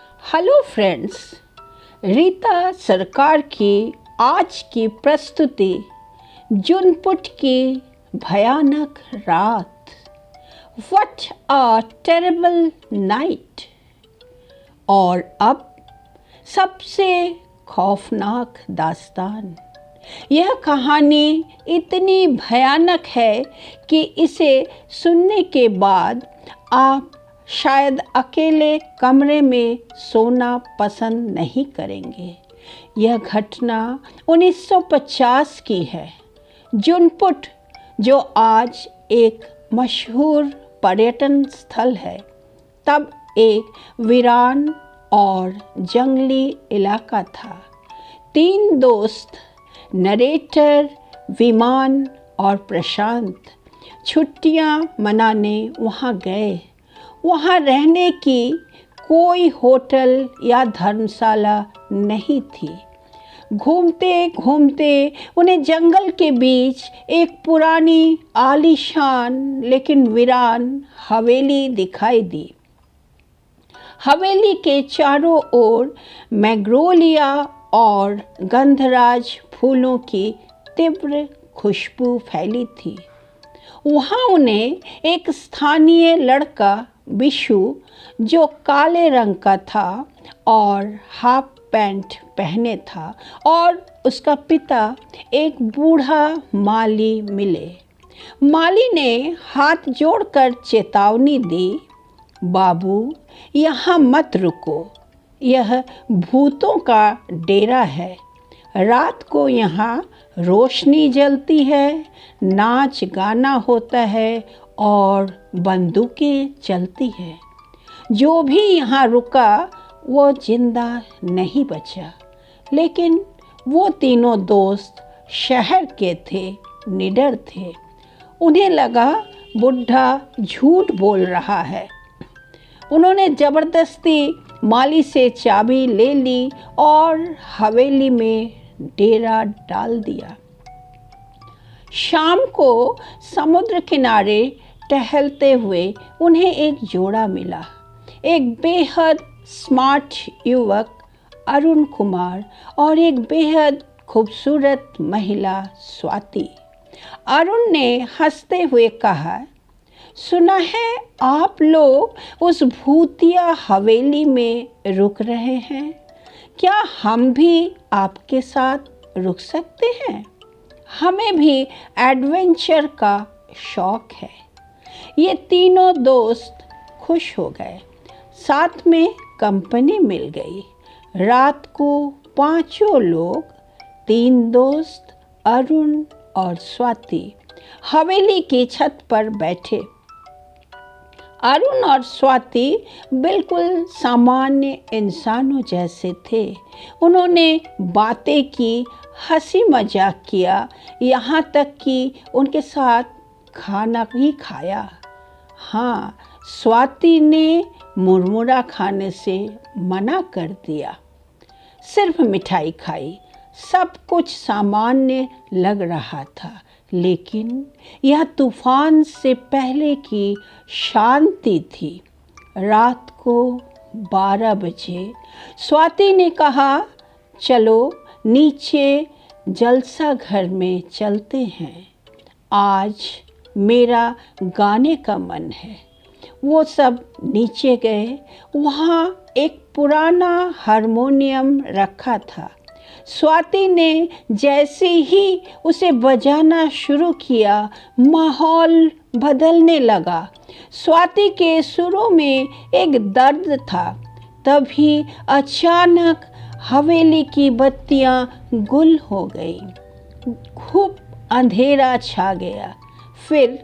Hello friends, Rita सरकार की आज की प्रस्तुति जुनपुट की भयानक रात। What a terrible night. और अब सबसे खौफनाक दास्तान। यह कहानी इतनी भयानक है कि इसे सुनने के बाद आप शायद अकेले कमरे में सोना पसंद नहीं करेंगे। यह घटना 1950 की है। जुनपुट, जो आज एक मशहूर पर्यटन स्थल है, तब एक वीरान और जंगली इलाका था। 3 दोस्त, नरेटर, विमान और प्रशांत, छुट्टियां मनाने वहां गए। वहाँ रहने की कोई होटल या धर्मशाला नहीं थी। घूमते घूमते उन्हें जंगल के बीच एक पुरानी आलीशान लेकिन वीरान हवेली दिखाई दी। हवेली के चारों ओर मैग्नोलिया और गंधराज फूलों की तीव्र खुशबू फैली थी। वहाँ उन्हें एक स्थानीय लड़का बिशु, जो काले रंग का था और हाफ पैंट पहने था, और उसका पिता एक बूढ़ा माली मिले। माली ने हाथ जोड़कर चेतावनी दी, बाबू, यहाँ मत रुको। यह भूतों का डेरा है। रात को यहाँ रोशनी जलती है, नाच गाना होता है और बंदूकें चलती है। जो भी यहाँ रुका वो जिंदा नहीं बचा। लेकिन वो तीनों दोस्त शहर के थे, निडर थे। उन्हें लगा बुढ़ा झूठ बोल रहा है। उन्होंने जबरदस्ती माली से चाबी ले ली और हवेली में डेरा डाल दिया। शाम को समुद्र किनारे टहलते हुए उन्हें एक जोड़ा मिला। एक बेहद स्मार्ट युवक अरुण कुमार और एक बेहद खूबसूरत महिला स्वाति। अरुण ने हंसते हुए कहा, सुना है आप लोग उस भूतिया हवेली में रुक रहे हैं। क्या हम भी आपके साथ रुक सकते हैं? हमें भी एडवेंचर का शौक है। ये तीनों दोस्त खुश हो गए। साथ में कंपनी मिल गई। रात को 5 लोग, 3 दोस्त, अरुण और स्वाति, हवेली की छत पर बैठे। अरुण और स्वाति बिल्कुल सामान्य इंसानों जैसे थे। उन्होंने बातें की, हंसी मजाक किया, यहाँ तक कि उनके साथ खाना भी खाया। हाँ, स्वाति ने मुरमुरा खाने से मना कर दिया, सिर्फ मिठाई खाई। सब कुछ सामान्य लग रहा था, लेकिन यह तूफान से पहले की शांति थी। रात को 12 बजे स्वाति ने कहा, चलो नीचे जलसा घर में चलते हैं। आज मेरा गाने का मन है। वो सब नीचे गए। वहाँ एक पुराना हारमोनियम रखा था। स्वाति ने जैसे ही उसे बजाना शुरू किया, माहौल बदलने लगा। स्वाति के सुरों में एक दर्द था। तभी अचानक हवेली की बत्तियां गुल हो गई। खूब अंधेरा छा गया। फिर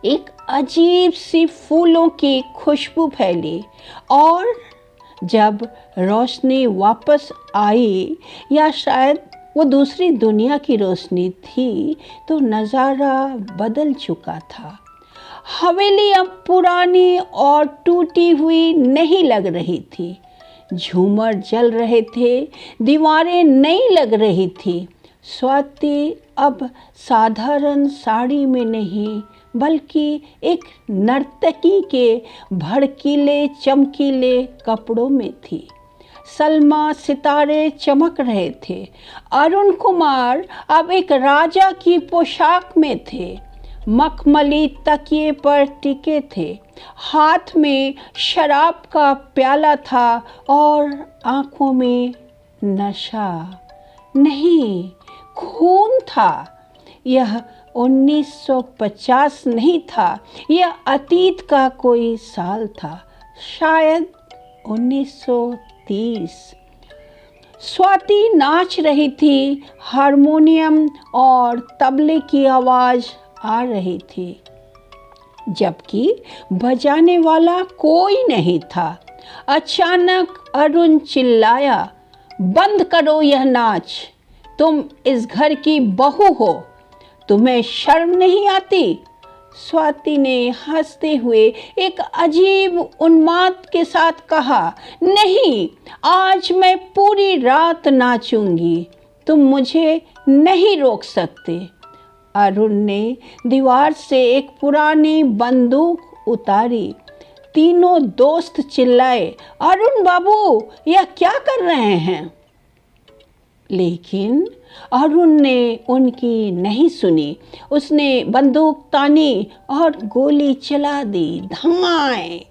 एक अजीब सी फूलों की खुशबू फैली, और जब रोशनी वापस आई, या शायद वो दूसरी दुनिया की रोशनी थी, तो नज़ारा बदल चुका था। हवेली अब पुरानी और टूटी हुई नहीं लग रही थी। झूमर जल रहे थे, दीवारें नई लग रही थी। स्वाति अब साधारण साड़ी में नहीं, बल्कि एक नर्तकी के भड़कीले चमकीले कपड़ों में थी। सलमा सितारे चमक रहे थे। अरुण कुमार अब एक राजा की पोशाक में थे। मखमली तकिए पर टिके थे। हाथ में शराब का प्याला था और आंखों में नशा नहीं, खून था। यह 1950 नहीं था, यह अतीत का कोई साल था, शायद 1930। स्वाति नाच रही थी। हारमोनियम और तबले की आवाज़ आ रही थी, जबकि बजाने वाला कोई नहीं था। अचानक अरुण चिल्लाया, बंद करो यह नाच। तुम इस घर की बहू हो, तुम्हें शर्म नहीं आती? स्वाति ने हंसते हुए एक अजीब उन्माद के साथ कहा, नहीं, आज मैं पूरी रात नाचूंगी, तुम मुझे नहीं रोक सकते। अरुण ने दीवार से एक पुरानी बंदूक उतारी। तीनों दोस्त चिल्लाए, अरुण बाबू, यह क्या कर रहे हैं? लेकिन अरुण ने उनकी नहीं सुनी। उसने बंदूक तानी और गोली चला दी। धमाए!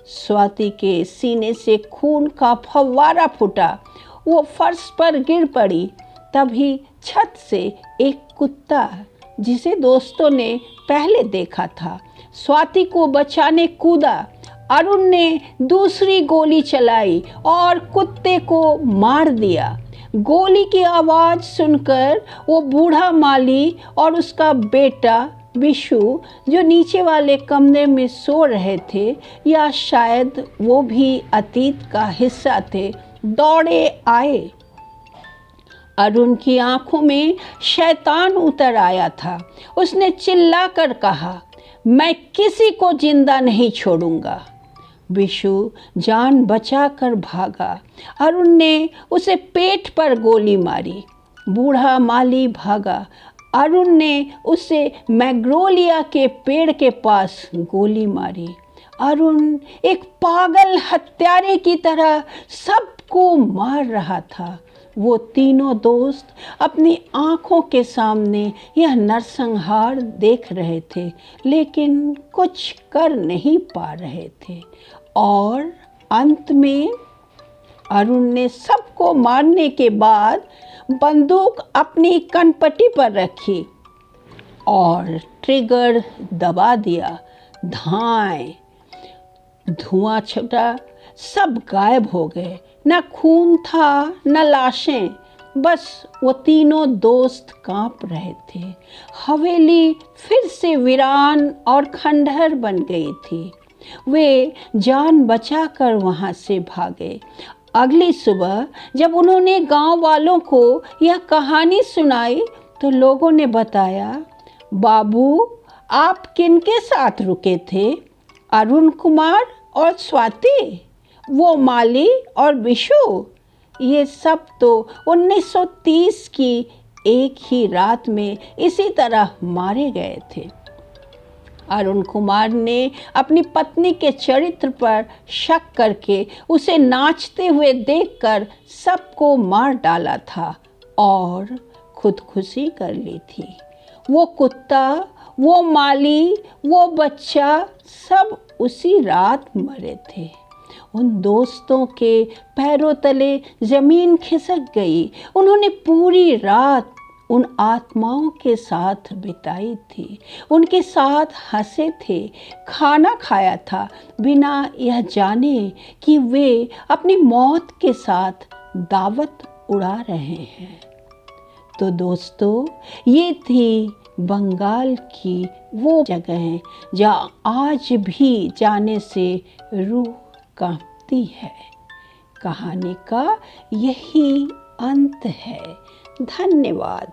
स्वाति के सीने से खून का फव्वारा फूटा। वो फर्श पर गिर पड़ी। तभी छत से एक कुत्ता, जिसे दोस्तों ने पहले देखा था, स्वाति को बचाने कूदा। अरुण ने दूसरी गोली चलाई और कुत्ते को मार दिया। गोली की आवाज़ सुनकर वो बूढ़ा माली और उसका बेटा विशु, जो नीचे वाले कमरे में सो रहे थे या शायद वो भी अतीत का हिस्सा थे, दौड़े आए। अरुण की आंखों में शैतान उतर आया था। उसने चिल्लाकर कहा, मैं किसी को जिंदा नहीं छोड़ूंगा। विशु जान बचाकर भागा। अरुण ने उसे पेट पर गोली मारी। बूढ़ा माली भागा। अरुण ने उसे मैग्नोलिया के पेड़ के पास गोली मारी। अरुण एक पागल हत्यारे की तरह सबको मार रहा था। वो तीनों दोस्त अपनी आंखों के सामने यह नरसंहार देख रहे थे, लेकिन कुछ कर नहीं पा रहे थे। और अंत में अरुण ने सबको मारने के बाद बंदूक अपनी कनपटी पर रखी और ट्रिगर दबा दिया। धाए! धुआं छटा, सब गायब हो गए। न खून था, न लाशें, बस वो तीनों दोस्त कांप रहे थे। हवेली फिर से वीरान और खंडहर बन गई थी। वे जान बचाकर वहाँ से भागे। अगली सुबह जब उन्होंने गांव वालों को यह कहानी सुनाई तो लोगों ने बताया, बाबू, आप किनके साथ रुके थे? अरुण कुमार और स्वाति, वो माली और विशु, ये सब तो 1930 की एक ही रात में इसी तरह मारे गए थे। अरुण कुमार ने अपनी पत्नी के चरित्र पर शक करके उसे नाचते हुए देखकर सबको मार डाला था और खुदकुशी कर ली थी। वो कुत्ता, वो माली, वो बच्चा, सब उसी रात मरे थे। उन दोस्तों के पैरों तले जमीन खिसक गई। उन्होंने पूरी रात उन आत्माओं के साथ बिताई थी, उनके साथ हंसे थे, खाना खाया था, बिना यह जाने कि वे अपनी मौत के साथ दावत उड़ा रहे हैं। तो दोस्तों, ये थी बंगाल की वो जगह जहाँ आज भी जाने से रूह कांपती है। कहानी का यही अंत है। धन्यवाद।